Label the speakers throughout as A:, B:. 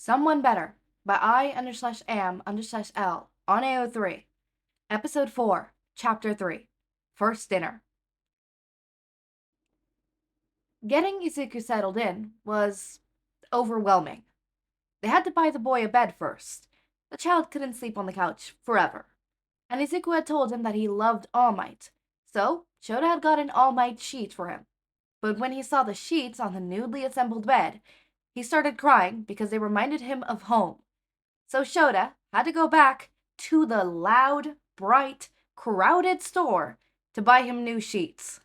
A: Someone Better by I_am_L on AO3. Episode 4, Chapter 3, First Dinner. Getting Izuku settled in was overwhelming. They had to buy the boy a bed first. The child couldn't sleep on the couch forever. And Izuku had told him that he loved All Might, so Shouta had got an All Might sheet for him. But when he saw the sheets on the newly assembled bed, he started crying because they reminded him of home. So Shouta had to go back to the loud, bright, crowded store to buy him new sheets.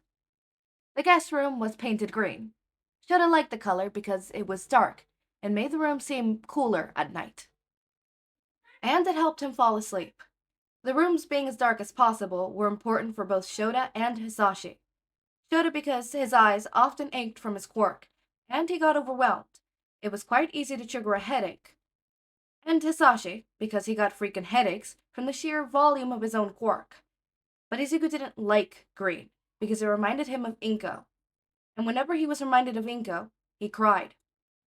A: The guest room was painted green. Shouta liked the color because it was dark and made the room seem cooler at night. And it helped him fall asleep. The rooms being as dark as possible were important for both Shouta and Hizashi. Shouta because his eyes often ached from his quirk, and he got overwhelmed. It was quite easy to trigger a headache. And Hizashi, because he got freaking headaches from the sheer volume of his own quirk. But Izuku didn't like green, because it reminded him of Inko. And whenever he was reminded of Inko, he cried.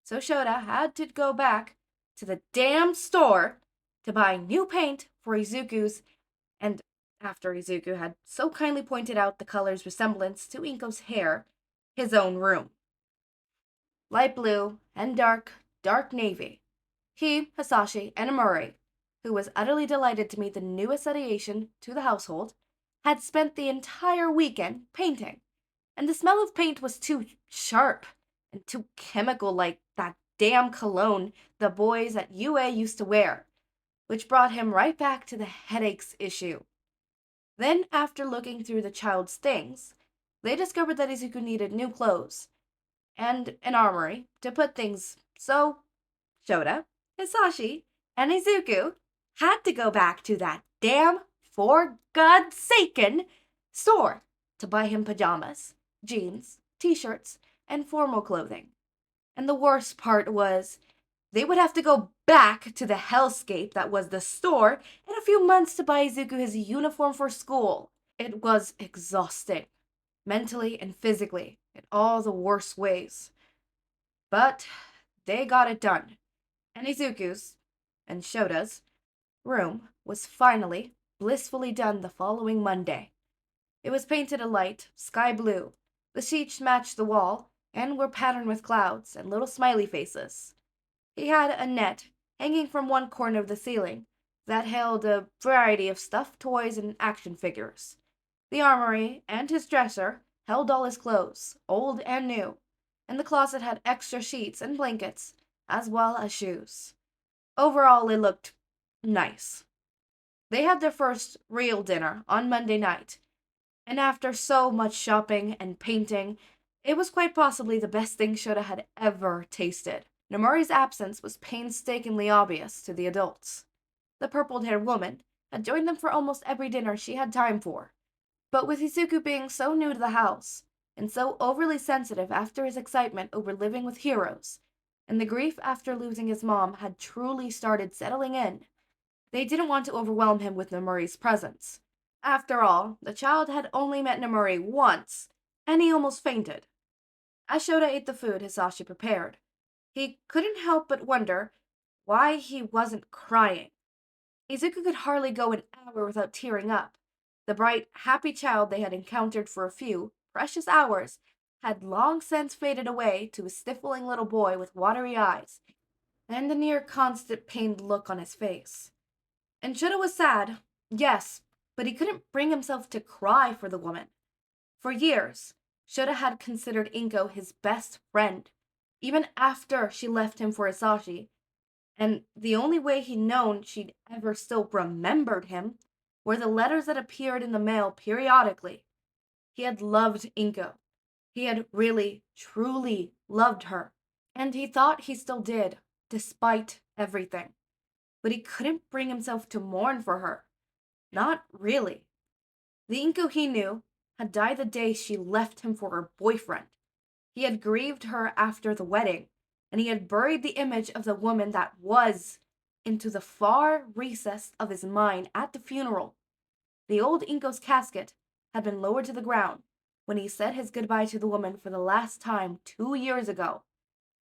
A: So Shouta had to go back to the damn store to buy new paint for Izuku's, and after Izuku had so kindly pointed out the color's resemblance to Inko's hair, his own room. Light blue and dark navy. He, Hizashi, and Nemuri, who was utterly delighted to meet the newest addition to the household, had spent the entire weekend painting, and the smell of paint was too sharp and too chemical like that damn cologne the boys at UA used to wear, which brought him right back to the headaches issue. Then, after looking through the child's things, they discovered that Izuku needed new clothes and an armory to put things, so Shouta, Hizashi, and Izuku had to go back to that damn, for God's saken, store to buy him pajamas, jeans, t-shirts, and formal clothing. And the worst part was, they would have to go back to the hellscape that was the store in a few months to buy Izuku his uniform for school. It was exhausting, mentally and physically, in all the worst ways. But they got it done. And Izuku's, and Shouta's, room was finally, blissfully done the following Monday. It was painted a light sky blue. The sheets matched the wall and were patterned with clouds and little smiley faces. He had a net hanging from one corner of the ceiling that held a variety of stuffed toys and action figures. The armory and his dresser held all his clothes, old and new, and the closet had extra sheets and blankets, as well as shoes. Overall, it looked nice. They had their first real dinner on Monday night, and after so much shopping and painting, it was quite possibly the best thing Shouta had ever tasted. Nemuri's absence was painstakingly obvious to the adults. The purple-haired woman had joined them for almost every dinner she had time for, but with Izuku being so new to the house, and so overly sensitive after his excitement over living with heroes, and the grief after losing his mom had truly started settling in, they didn't want to overwhelm him with Nemuri's presence. After all, the child had only met Nemuri once, and he almost fainted. As Shouta ate the food Hizashi prepared, he couldn't help but wonder why he wasn't crying. Izuku could hardly go an hour without tearing up. The bright, happy child they had encountered for a few precious hours had long since faded away to a sniffling little boy with watery eyes and a near constant pained look on his face. And Shouta was sad, yes, but he couldn't bring himself to cry for the woman. For years, Shouta had considered Inko his best friend, even after she left him for Hizashi, and the only way he'd known she'd ever still remembered him were the letters that appeared in the mail periodically. He had loved Inko. He had really, truly loved her, and he thought he still did, despite everything. But he couldn't bring himself to mourn for her. Not really. The Inko he knew had died the day she left him for her boyfriend. He had grieved her after the wedding, and he had buried the image of the woman that was into the far recess of his mind at the funeral. The old Inko's casket had been lowered to the ground when he said his goodbye to the woman for the last time 2 years ago.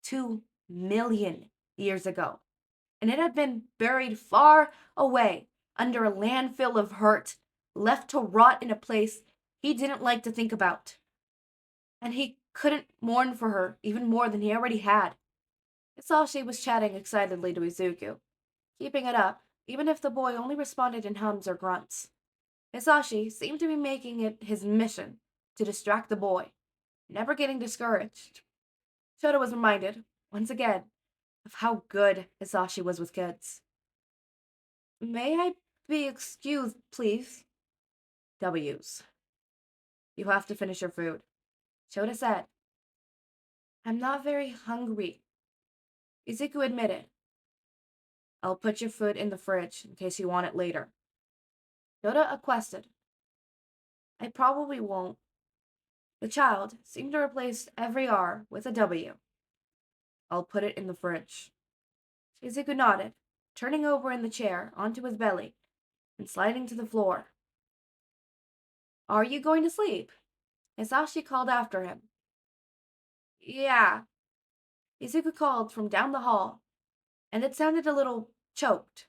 A: 2 million years ago. and it had been buried far away under a landfill of hurt, left to rot in a place he didn't like to think about. And he couldn't mourn for her even more than he already had. Hizashi was chatting excitedly to Izuku, keeping it up, even if the boy only responded in hums or grunts. Hizashi seemed to be making it his mission to distract the boy, never getting discouraged. Shouta was reminded, once again, of how good Hizashi was with kids. May I be excused, please? W's. You have to finish your food. Shouta said. I'm not very hungry. Izuku admitted. I'll put your food in the fridge in case you want it later. Shouta accosted. I probably won't. The child seemed to replace every R with a W. I'll put it in the fridge. Izuku nodded, turning over in the chair onto his belly and sliding to the floor. Are you going to sleep? Hizashi called after him. Yeah. Izuku called from down the hall, and it sounded a little choked.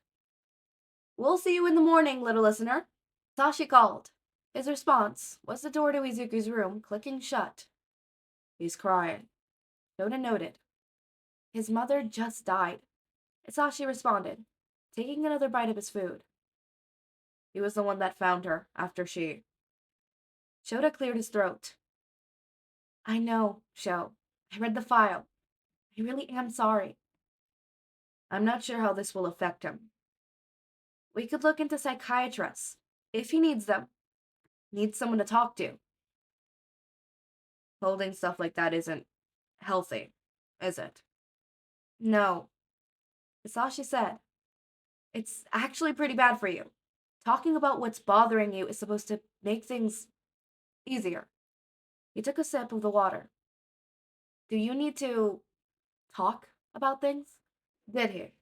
A: We'll see you in the morning, little listener. Hizashi called. His response was the door to Izuku's room clicking shut. He's crying. Shouta noted. His mother just died. Hizashi responded, taking another bite of his food. He was the one that found her after she... Shouta cleared his throat. I know, Sho. I read the file. I really am sorry. I'm not sure how this will affect him. We could look into psychiatrists, if he needs them. Needs someone to talk to. Holding stuff like that isn't healthy, is it? No. Hizashi said. It's actually pretty bad for you. Talking about what's bothering you is supposed to make things easier. He took a sip of the water. Do you need to talk about things? Did he?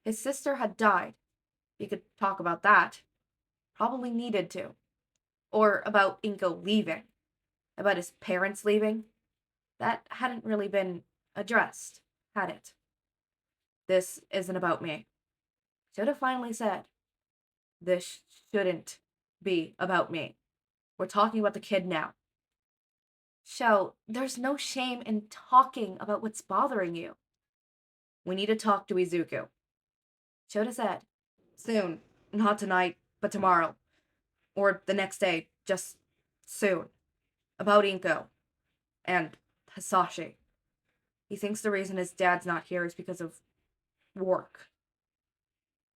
A: His sister had died. He could talk about that. Probably needed to. Or about Inko leaving. About his parents leaving. That hadn't really been addressed, had it? This isn't about me. Shouta finally said. This shouldn't be about me. We're talking about the kid now. Sho, there's no shame in talking about what's bothering you. We need to talk to Izuku. Shouta said. Soon. Not tonight, but tomorrow. Or the next day, just soon. About Inko. And Hizashi. He thinks the reason his dad's not here is because of work.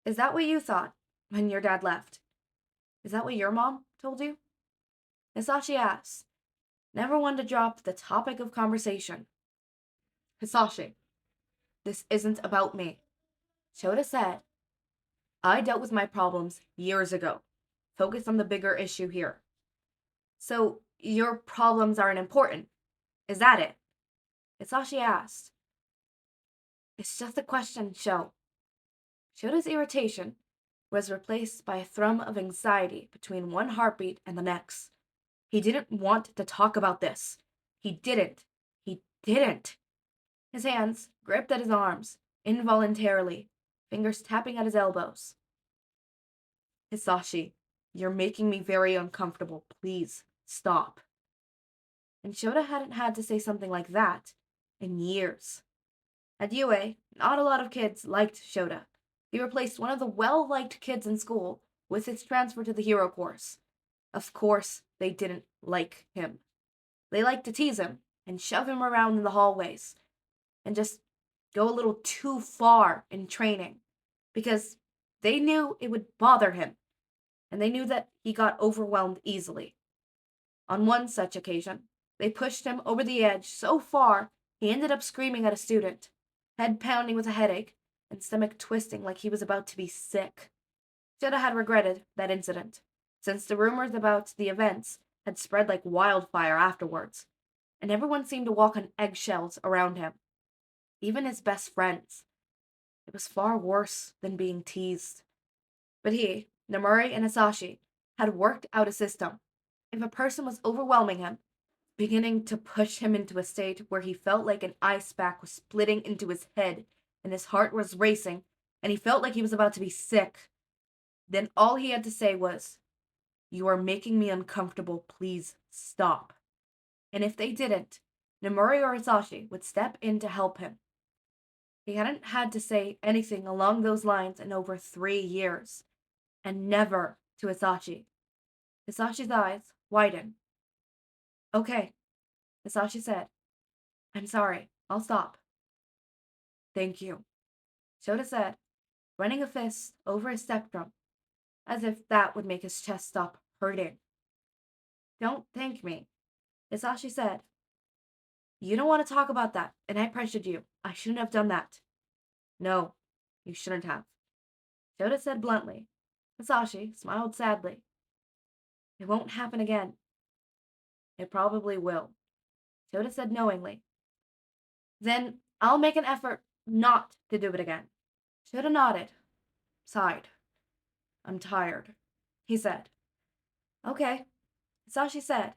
A: Is that what you thought when your dad left? Is that what your mom told you? Hizashi asked, never one to drop the topic of conversation. Hizashi, this isn't about me. Shouta said, I dealt with my problems years ago. Focus on the bigger issue here. So, your problems aren't important. Is that it? Hizashi asked. It's just a question, Sho. Shota's irritation was replaced by a thrum of anxiety between one heartbeat and the next. He didn't want to talk about this. He didn't. He didn't. His hands gripped at his arms, involuntarily, fingers tapping at his elbows. Hizashi, you're making me very uncomfortable. Please, stop. And Shouta hadn't had to say something like that in years. At UA, not a lot of kids liked Shouta. He replaced one of the well-liked kids in school with his transfer to the hero course. Of course, they didn't like him. They liked to tease him and shove him around in the hallways and just go a little too far in training because they knew it would bother him and they knew that he got overwhelmed easily. On one such occasion, they pushed him over the edge so far he ended up screaming at a student, head pounding with a headache and stomach twisting like he was about to be sick. Shouta had regretted that incident, since the rumors about the events had spread like wildfire afterwards, and everyone seemed to walk on eggshells around him. Even his best friends. It was far worse than being teased. But he, Nemuri, and Hizashi had worked out a system. If a person was overwhelming him, beginning to push him into a state where he felt like an ice pack was splitting into his head and his heart was racing and he felt like he was about to be sick. Then all he had to say was, "You are making me uncomfortable, please stop." And if they didn't, Nemuri or Hizashi would step in to help him. He hadn't had to say anything along those lines in over 3 years, and never to Hizashi. Hisashi's eyes widened. "Okay," Hizashi said. "I'm sorry. I'll stop." "Thank you," Shouta said, running a fist over his stepdrum, as if that would make his chest stop hurting. "Don't thank me," Hizashi said. "You don't want to talk about that, and I pressured you. I shouldn't have done that." "No, you shouldn't have," Shouta said bluntly. Hizashi smiled sadly. "It won't happen again." "It probably will," Shouta said knowingly. "Then I'll make an effort not to do it again." Shouta nodded, sighed. "I'm tired," he said. "Okay," Hizashi said.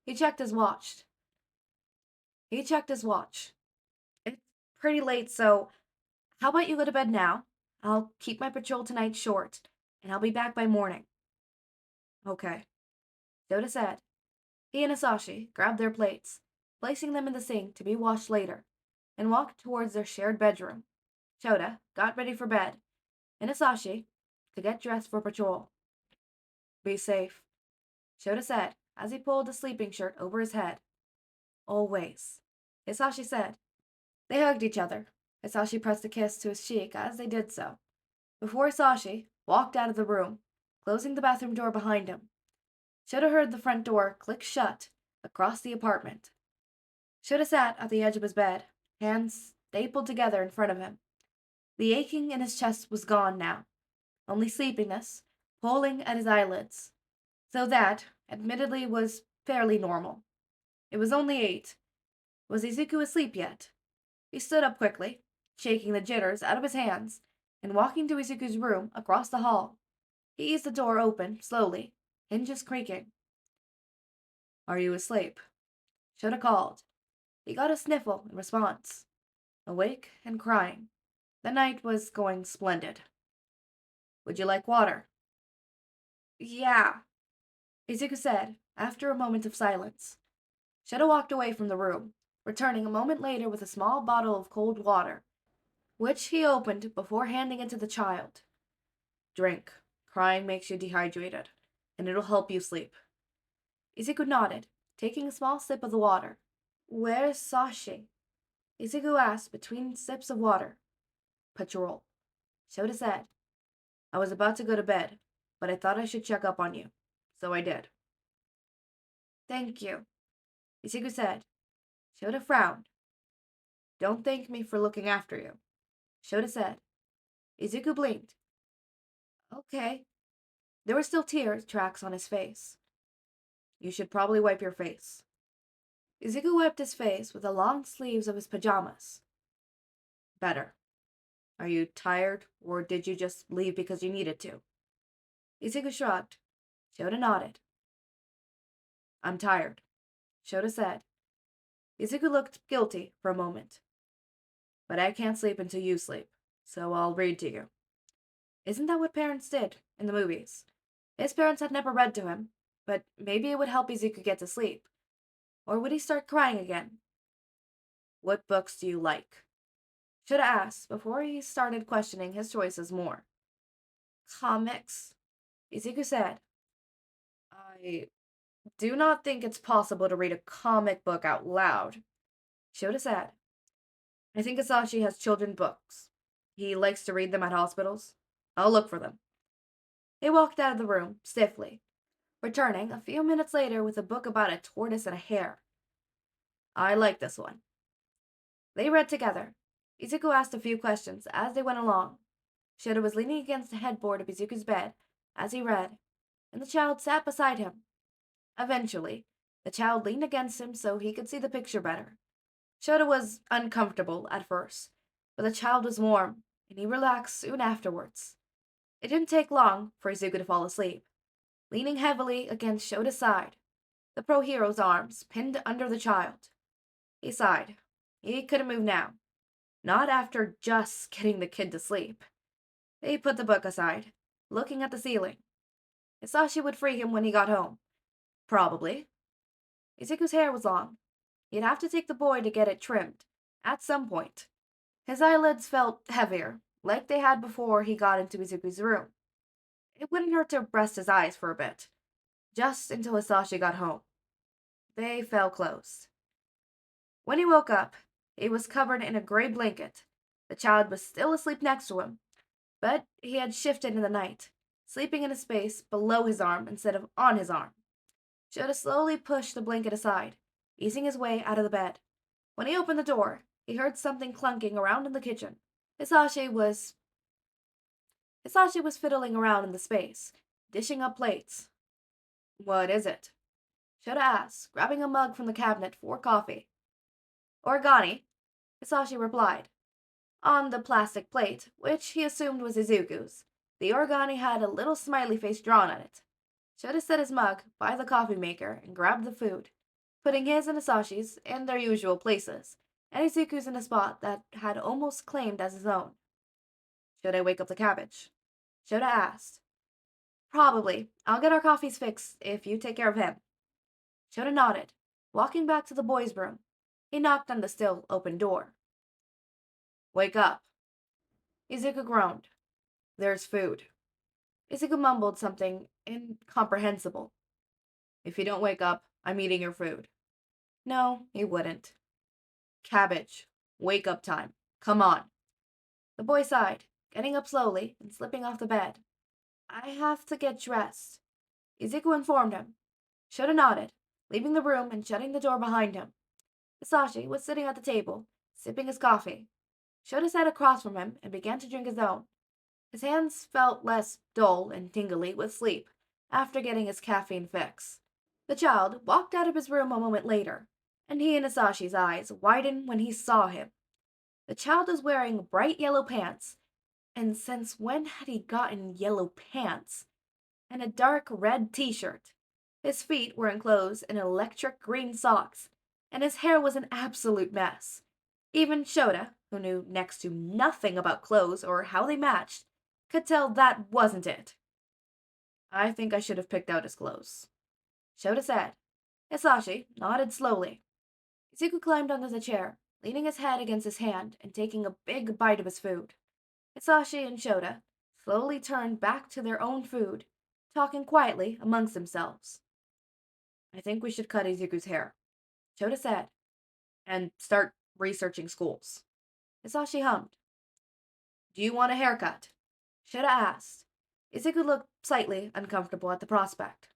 A: He checked his watch. "It's pretty late, so how about you go to bed now? I'll keep my patrol tonight short, and I'll be back by morning." "Okay," Shouta said. He and Hizashi grabbed their plates, placing them in the sink to be washed later, and walked towards their shared bedroom. Shouta got ready for bed, and Hizashi to get dressed for patrol. "Be safe," Shouta said as he pulled a sleeping shirt over his head. "Always," Hizashi said. They hugged each other. Hizashi pressed a kiss to his cheek as they did so, before Hizashi walked out of the room, closing the bathroom door behind him. Shouta heard the front door click shut across the apartment. Shouta sat at the edge of his bed, hands stapled together in front of him. The aching in his chest was gone now, only sleepiness pulling at his eyelids. So that, admittedly, was fairly normal. It was only 8. Was Izuku asleep yet? He stood up quickly, shaking the jitters out of his hands, and walking to Izuku's room across the hall. He eased the door open, slowly, hinges creaking. "Are you asleep?" Shouta called. He got a sniffle in response. Awake and crying. The night was going splendid. "Would you like water?" "Yeah," Izuku said, after a moment of silence. Shouta walked away from the room, returning a moment later with a small bottle of cold water, which he opened before handing it to the child. "Drink. Crying makes you dehydrated, and it'll help you sleep." Izuku nodded, taking a small sip of the water. "Where's Sashi?" Izuku asked between sips of water. "Patrol," Shouta said. "I was about to go to bed, but I thought I should check up on you, so I did." "Thank you," Izuku said. Shouta frowned. "Don't thank me for looking after you," Shouta said. Izuku blinked. "Okay." There were still tear tracks on his face. "You should probably wipe your face." Izuku wiped his face with the long sleeves of his pajamas. "Better. Are you tired, or did you just leave because you needed to?" Izuku shrugged. Shouta nodded. "I'm tired," Shouta said. Izuku looked guilty for a moment. "But I can't sleep until you sleep, so I'll read to you." Isn't that what parents did in the movies? His parents had never read to him, but maybe it would help Izuku get to sleep. Or would he start crying again? "What books do you like?" Shouta asked before he started questioning his choices more. "Comics," Izuku said. "I do not think it's possible to read a comic book out loud," Shouta said. "I think Hizashi has children's books. He likes to read them at hospitals. I'll look for them." They walked out of the room, stiffly, returning a few minutes later with a book about a tortoise and a hare. "I like this one." They read together. Izuku asked a few questions as they went along. Shouta was leaning against the headboard of Izuku's bed as he read, and the child sat beside him. Eventually, the child leaned against him so he could see the picture better. Shouta was uncomfortable at first, but the child was warm, and he relaxed soon afterwards. It didn't take long for Izuku to fall asleep, leaning heavily against Shota's side, the pro hero's arms pinned under the child. He sighed. He couldn't move now. Not after just getting the kid to sleep. He put the book aside, looking at the ceiling. Hizashi would free him when he got home. Probably. Izuku's hair was long. He'd have to take the boy to get it trimmed, at some point. His eyelids felt heavier, like they had before he got into Izuku's room. It wouldn't hurt to rest his eyes for a bit, just until Hizashi got home. They fell close. When he woke up, he was covered in a gray blanket. The child was still asleep next to him, but he had shifted in the night, sleeping in a space below his arm instead of on his arm. Shouta slowly pushed the blanket aside, easing his way out of the bed. When he opened the door, he heard something clunking around in the kitchen. Hizashi was fiddling around in the space, dishing up plates. What is it? Shouta asked, grabbing a mug from the cabinet for coffee. Origami, Hizashi replied. On the plastic plate, which he assumed was Izuku's, the origami had a little smiley face drawn on it. Shouta set his mug by the coffee maker and grabbed the food, putting his and Hisashi's in their usual places, and Izuku's in a spot that had almost claimed as his own. Should I wake up the cabbage? Shouta asked. Probably. I'll get our coffees fixed if you take care of him. Shouta nodded, walking back to the boys' room. He knocked on the still open door. Wake up. Izuku groaned. There's food. Izuku mumbled something incomprehensible. If you don't wake up, I'm eating your food. No, he wouldn't. Cabbage. Wake up time. Come on. The boy sighed, getting up slowly and slipping off the bed. I have to get dressed. Izuku informed him. Shouta nodded, leaving the room and shutting the door behind him. Hizashi was sitting at the table, sipping his coffee. Shouta sat across from him and began to drink his own. His hands felt less dull and tingly with sleep after getting his caffeine fix. The child walked out of his room a moment later, and he and Hisashi's eyes widened when he saw him. The child was wearing bright yellow pants, and since when had he gotten yellow pants? And a dark red t-shirt. His feet were enclosed in electric green socks, and his hair was an absolute mess. Even Shouta, who knew next to nothing about clothes or how they matched, could tell that wasn't it. I think I should have picked out his clothes, Shouta said. Hizashi nodded slowly. Izuku climbed onto the chair, leaning his head against his hand and taking a big bite of his food. Hizashi and Shouta slowly turned back to their own food, talking quietly amongst themselves. I think we should cut Izuku's hair, Shouta said, and start researching schools. Hizashi hummed. Do you want a haircut? Shouta asked. Izuku looked slightly uncomfortable at the prospect.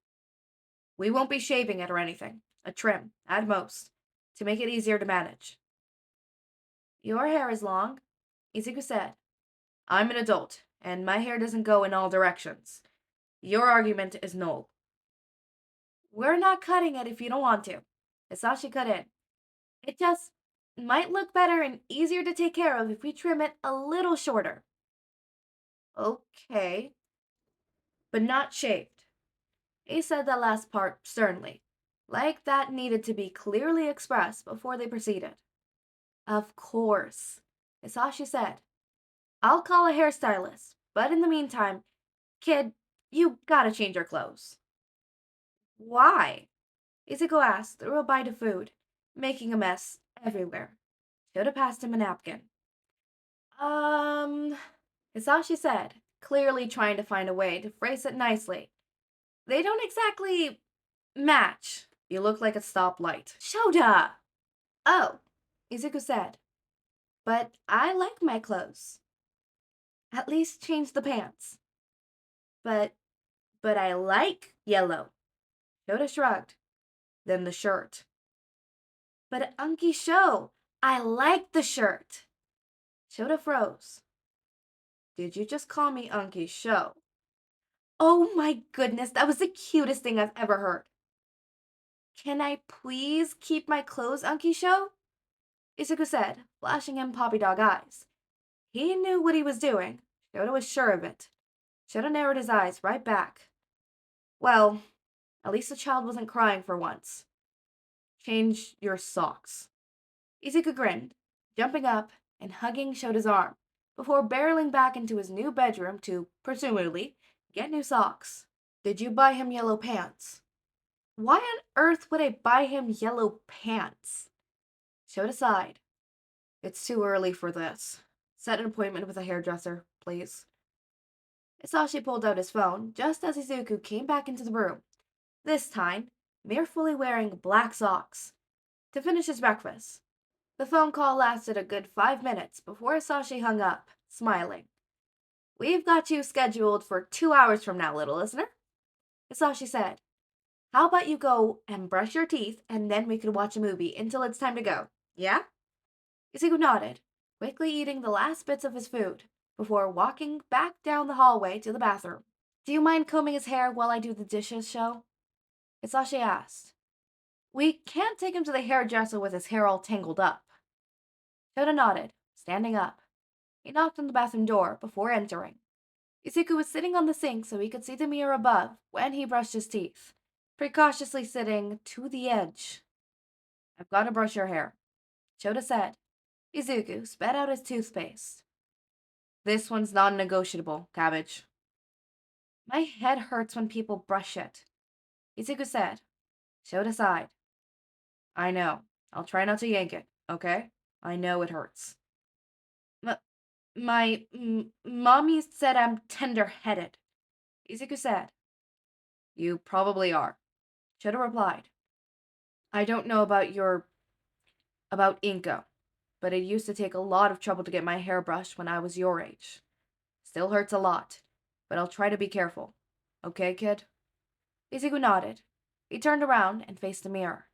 A: We won't be shaving it or anything. A trim, at most, to make it easier to manage. Your hair is long, Izuku said. I'm an adult, and my hair doesn't go in all directions. Your argument is null. We're not cutting it if you don't want to, Hizashi cut in. It just might look better and easier to take care of if we trim it a little shorter. Okay, but not shaved. He said that last part sternly, like that needed to be clearly expressed before they proceeded. Of course, Hizashi said. I'll call a hairstylist, but in the meantime, kid, you gotta change your clothes. Why? Izuku asked through a bite of food, making a mess everywhere. Shouta passed him a napkin. Hizashi said, clearly trying to find a way to phrase it nicely. They don't exactly match. You look like a stoplight. Shouta! Oh, Izuku said. But I like my clothes. At least change the pants. But I like yellow. Shouta shrugged. Then the shirt. But Unky Show, I like the shirt. Shouta froze. Did you just call me Unky Show? Oh my goodness, that was the cutest thing I've ever heard. Can I please keep my clothes, Unky Show? Izuku said, flashing him poppy dog eyes. He knew what he was doing. Shouta was sure of it. Shouta narrowed his eyes right back. Well, at least the child wasn't crying for once. Change your socks. Izuku grinned, jumping up and hugging Shouta's arm, before barreling back into his new bedroom to, presumably, get new socks. Did you buy him yellow pants? Why on earth would I buy him yellow pants? Showed aside. It's too early for this. Set an appointment with a hairdresser, please. Hizashi pulled out his phone just as Izuku came back into the room, this time merely wearing black socks, to finish his breakfast. The phone call lasted a good 5 minutes before Hizashi hung up, smiling. We've got you scheduled for 2 hours from now, little listener, Hizashi said. How about you go and brush your teeth and then we can watch a movie until it's time to go, yeah? Izuku nodded, quickly eating the last bits of his food, before walking back down the hallway to the bathroom. Do you mind combing his hair while I do the dishes, Sho? Hizashi asked. We can't take him to the hairdresser with his hair all tangled up. Shouta nodded, standing up. He knocked on the bathroom door before entering. Izuku was sitting on the sink so he could see the mirror above when he brushed his teeth, precautiously sitting to the edge. I've got to brush your hair, Shouta said. Izuku spat out his toothpaste. This one's non-negotiable, Cabbage. My head hurts when people brush it, Izuku said. Shouta sighed. I know. I'll try not to yank it, okay? I know it hurts. My mommy said I'm tender-headed, Izuku said. You probably are, Shouta replied. I don't know about Inko, but it used to take a lot of trouble to get my hair brushed when I was your age. Still hurts a lot, but I'll try to be careful. Okay, kid? Izuku nodded. He turned around and faced the mirror,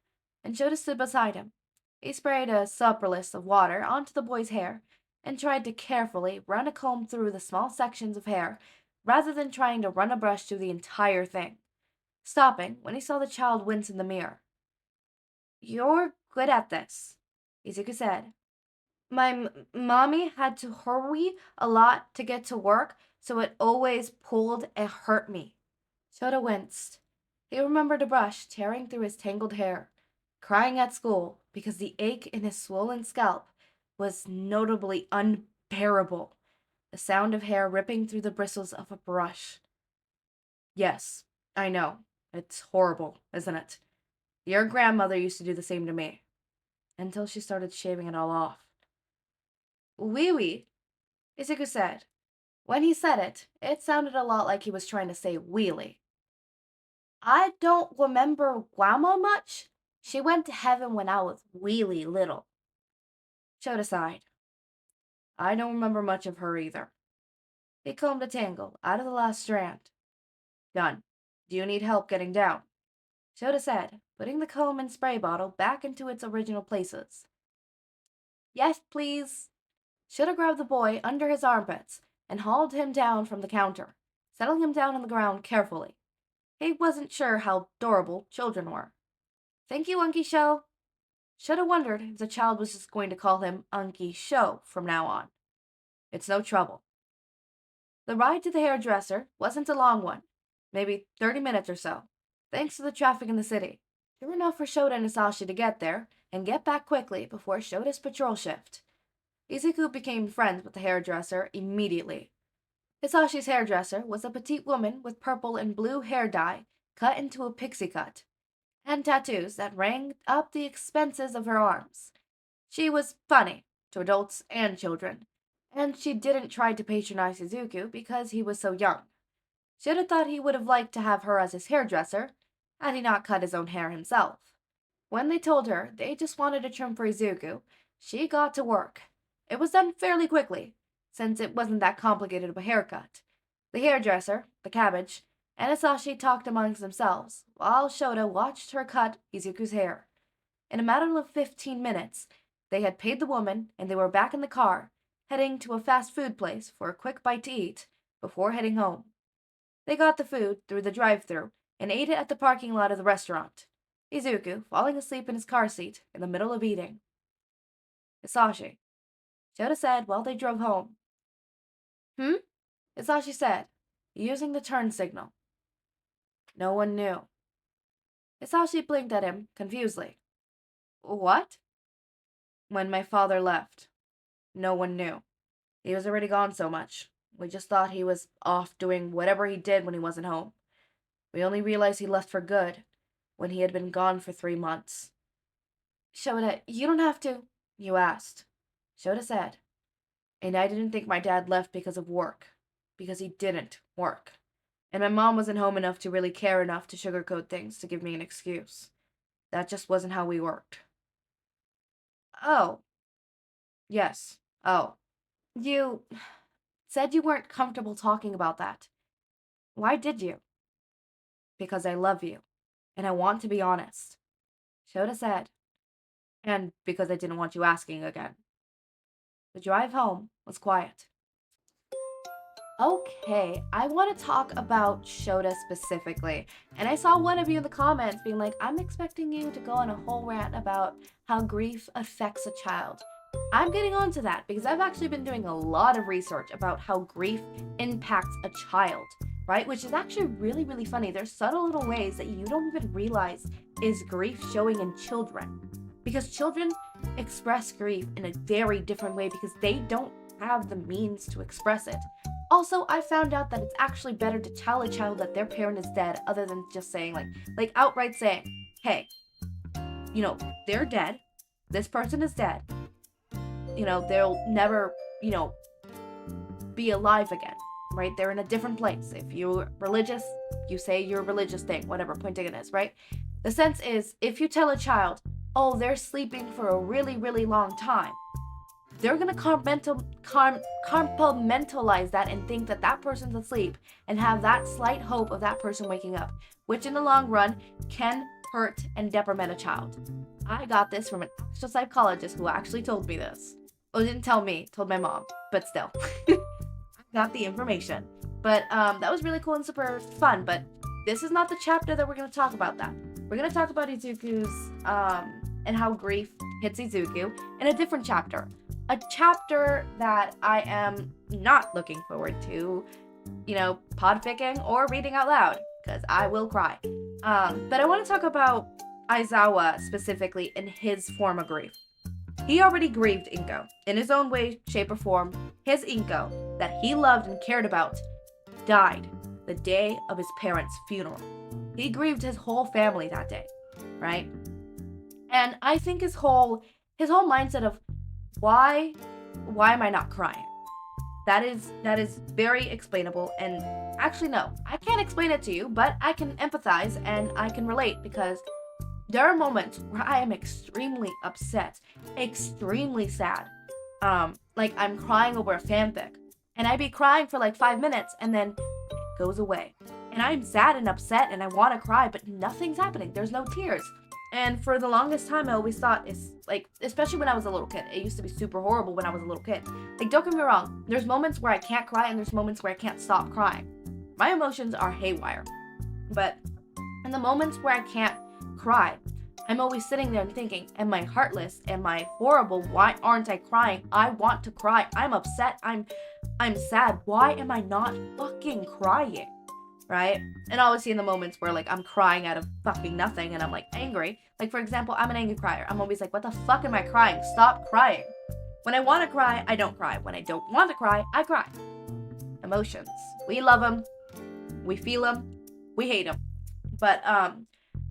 A: and Shouta stood beside him. He sprayed a superlist of water onto the boy's hair and tried to carefully run a comb through the small sections of hair rather than trying to run a brush through the entire thing, stopping when he saw the child wince in the mirror. You're good at this, Izuku said. My mommy had to hurry a lot to get to work, so it always pulled and hurt me. Shouta winced. He remembered a brush tearing through his tangled hair, crying at school because the ache in his swollen scalp was notably unbearable, the sound of hair ripping through the bristles of a brush. Yes, I know. It's horrible, isn't it? Your grandmother used to do the same to me, until she started shaving it all off. Oui, oui, Izuku said. When he said it, it sounded a lot like he was trying to say wheelie. I don't remember Grandma much. She went to heaven when I was really little. Shouta sighed. I don't remember much of her either. He combed a tangle out of the last strand. Done. Do you need help getting down? Shouta said, putting the comb and spray bottle back into its original places. Yes, please. Shouta grabbed the boy under his armpits and hauled him down from the counter, settling him down on the ground carefully. He wasn't sure how adorable children were. Thank you, Unky Sho. Shouta wondered if the child was just going to call him Unky Sho from now on. It's no trouble. The ride to the hairdresser wasn't a long one, maybe 30 minutes or so, thanks to the traffic in the city. Sure enough for Shouta and Hizashi to get there and get back quickly before Shota's patrol shift. Izuku became friends with the hairdresser immediately. Hizashi's hairdresser was a petite woman with purple and blue hair dye cut into a pixie cut, and tattoos that rang up the expenses of her arms. She was funny to adults and children, and she didn't try to patronize Izuku because he was so young. Shouta thought he would have liked to have her as his hairdresser, had he not cut his own hair himself. When they told her they just wanted a trim for Izuku, she got to work. It was done fairly quickly, since it wasn't that complicated of a haircut. The hairdresser, the cabbage, and Hizashi talked amongst themselves, while Shouta watched her cut Izuku's hair. In a matter of 15 minutes, they had paid the woman, and they were back in the car, heading to a fast food place for a quick bite to eat, before heading home. They got the food through the drive-thru and ate it at the parking lot of the restaurant, Izuku falling asleep in his car seat in the middle of eating. Hizashi, Shouta said while they drove home. Hizashi said, using the turn signal. No one knew. Hizashi blinked at him confusedly. What? When my father left, no one knew. He was already gone so much. We just thought he was off doing whatever he did when he wasn't home. We only realized he left for good when he had been gone for 3 months. Shouta, you don't have to, you asked. Shouta said. And I didn't think my dad left because of work. Because he didn't work. And my mom wasn't home enough to really care enough to sugarcoat things to give me an excuse. That just wasn't how we worked. Oh. Yes. Oh. You said you weren't comfortable talking about that. Why did you? Because I love you. And I want to be honest. Shouta said. And because I didn't want you asking again. The drive home was quiet. Okay, I want to talk about Shouta specifically. And I saw one of you in the comments being like, I'm expecting you to go on a whole rant about how grief affects a child. I'm getting onto that because I've actually been doing a lot of research about how grief impacts a child, right? Which is actually really, really funny. There's subtle little ways that you don't even realize is grief showing in children. Because children express grief in a very different way because they don't have the means to express it. Also, I found out that it's actually better to tell a child that their parent is dead other than just saying like outright saying, hey, they're dead. This person is dead. They'll never, be alive again, right? They're in a different place. If you're religious, you say your religious thing, whatever, point it is, right? The sense is, if you tell a child, oh, they're sleeping for a really, really long time, they're going to compartmentalize that and think that that person's asleep and have that slight hope of that person waking up, which in the long run can hurt and depriment a child. I got this from an actual psychologist who actually told me this. Well, didn't tell me, told my mom, but still. I got the information. But that was really cool and super fun, but this is not the chapter that we're going to talk about that. We're going to talk about Izuku's, and how grief hits Izuku in a different chapter. A chapter that I am not looking forward to, podficking or reading out loud, because I will cry. But I want to talk about Aizawa specifically in his form of grief. He already grieved Inko. In his own way, shape, or form, his Inko, that he loved and cared about, died the day of his parents' funeral. He grieved his whole family that day, right? And I think his whole mindset of why am I not crying? That is very explainable. And actually, no, I can't explain it to you, but I can empathize and I can relate because there are moments where I am extremely upset, extremely sad. Like I'm crying over a fanfic, and I be crying for like 5 minutes, and then it goes away. And I'm sad and upset, and I want to cry, but nothing's happening. There's no tears. And for the longest time, I always thought it's like, especially when I was a little kid, it used to be super horrible when I was a little kid. Like, don't get me wrong, there's moments where I can't cry, and there's moments where I can't stop crying. My emotions are haywire. But in the moments where I can't cry, I'm always sitting there and thinking, am I heartless? Am I horrible? Why aren't I crying? I want to cry. I'm upset. I'm sad. Why am I not fucking crying? Right? And obviously in the moments where like I'm crying out of fucking nothing and I'm like angry, like for example, I'm an angry crier. I'm always like, what the fuck am I crying? Stop crying. When I want to cry, I don't cry. When I don't want to cry, I cry. Emotions. We love them. We feel them. We hate them. But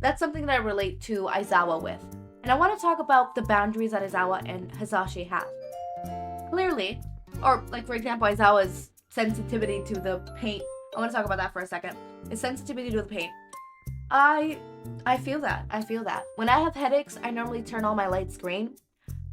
A: that's something that I relate to Aizawa with. And I want to talk about the boundaries that Aizawa and Hizashi have. Clearly, or like for example, Aizawa's sensitivity to the paint. I want to talk about that for a second. His sensitivity to the paint. I feel that. I feel that. When I have headaches, I normally turn all my lights green.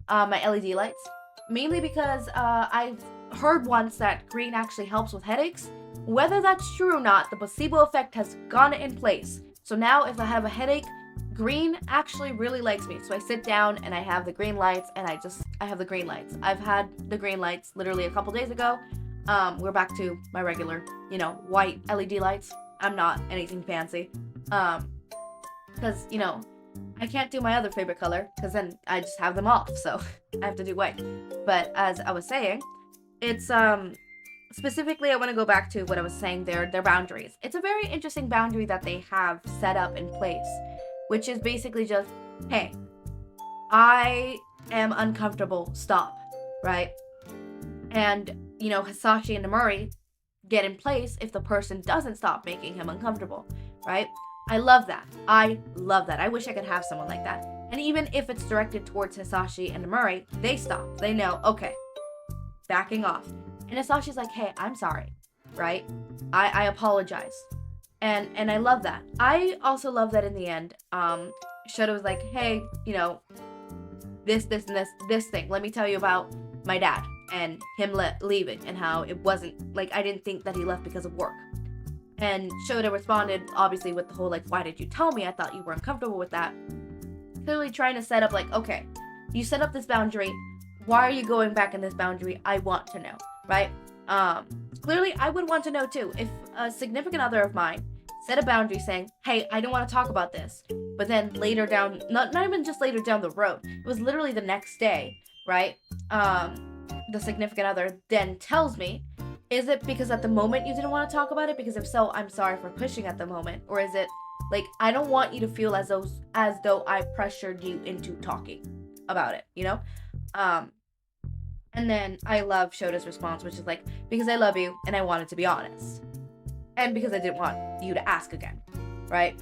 A: My LED lights. Mainly because I've heard once that green actually helps with headaches. Whether that's true or not, the placebo effect has gone in place. So now if I have a headache, green actually really likes me. So I sit down and I have the green lights and I have the green lights. I've had the green lights literally a couple days ago. We're back to my regular, white LED lights. I'm not anything fancy. Because, I can't do my other favorite color because then I just have them off. So I have to do white. But as I was saying, it's, specifically, I want to go back to what I was saying, their boundaries. It's a very interesting boundary that they have set up in place, which is basically just, hey, I am uncomfortable, stop, right? And Hisashi and Nemuri get in place if the person doesn't stop making him uncomfortable, right? I love that. I wish I could have someone like that. And even if it's directed towards Hisashi and Nemuri, they stop. They know, okay, backing off. And Hisashi's like, hey, I'm sorry, right? I apologize. And I love that. I also love that in the end, Shouta was like, hey, this and this thing. Let me tell you about my dad and him leaving and how it wasn't, like, I didn't think that he left because of work. And Shouta responded, obviously, with the whole, like, why did you tell me? I thought you were uncomfortable with that. Clearly trying to set up, like, okay, you set up this boundary. Why are you going back in this boundary? I want to know, right? Clearly, I would want to know, too. If a significant other of mine set a boundary saying, hey, I don't want to talk about this. But then later down, not even just later down the road, it was literally the next day, right? The significant other then tells me, is it because at the moment you didn't want to talk about it? Because if so, I'm sorry for pushing at the moment. Or is it like, I don't want you to feel as though I pressured you into talking about it, And then I love Shota's response, which is like, because I love you and I wanted to be honest. And because I didn't want you to ask again, right?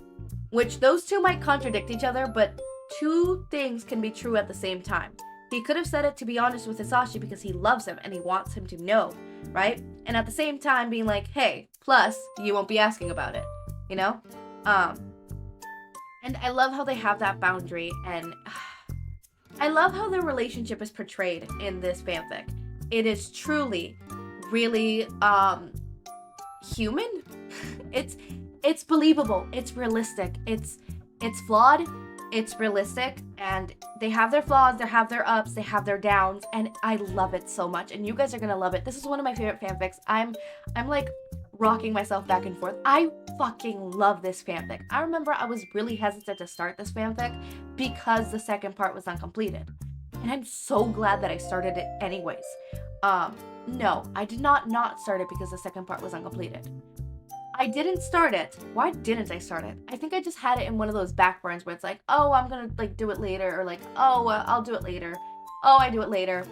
A: Which those two might contradict each other, but two things can be true at the same time. He could have said it to be honest with Hisashi because he loves him and he wants him to know, right? And at the same time being like, hey, plus, you won't be asking about it, And I love how they have that boundary, and I love how their relationship is portrayed in this fanfic. It is truly, really, human. It's believable. It's realistic. It's flawed. It's realistic, and they have their flaws, they have their ups, they have their downs, and I love it so much, and you guys are gonna love it. This is one of my favorite fanfics. I'm like rocking myself back and forth. I fucking love this fanfic. I remember I was really hesitant to start this fanfic because the second part was uncompleted, and I'm so glad that I started it anyways. No, I did not start it because the second part was uncompleted. I didn't start it. Why didn't I start it? I think I just had it in one of those back burns where it's like, oh, I'm gonna like do it later, or like, oh, I'll do it later. Oh, I do it later.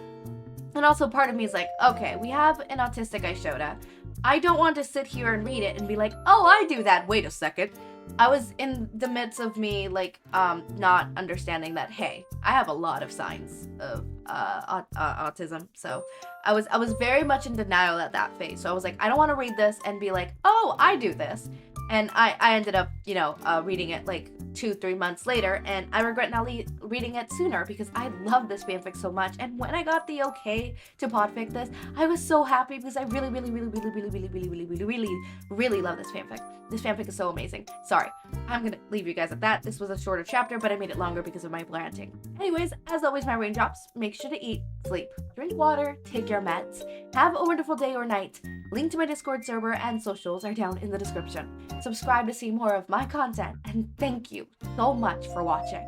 A: And also part of me is like, okay, we have an autistic Shouta. I don't want to sit here and read it and be like, oh, I do that. Wait a second. I was in the midst of me like not understanding that, hey, I have a lot of signs of autism. So I was very much in denial at that phase. So I was like, I don't want to read this and be like, oh, I do this. And I ended up, reading it like 2-3 months later, and I regret not reading it sooner because I love this fanfic so much. And when I got the okay to podfic this, I was so happy because I really, really, really, really, really, really, really, really, really, really, really love this fanfic. This fanfic is so amazing. Sorry, I'm gonna leave you guys at that. This was a shorter chapter, but I made it longer because of my ranting. Anyways, as always, my raindrops, make sure to eat, sleep, drink water, take your meds. Have a wonderful day or night. Link to my Discord server and socials are down in the description. Subscribe to see more of my content, and thank you so much for watching.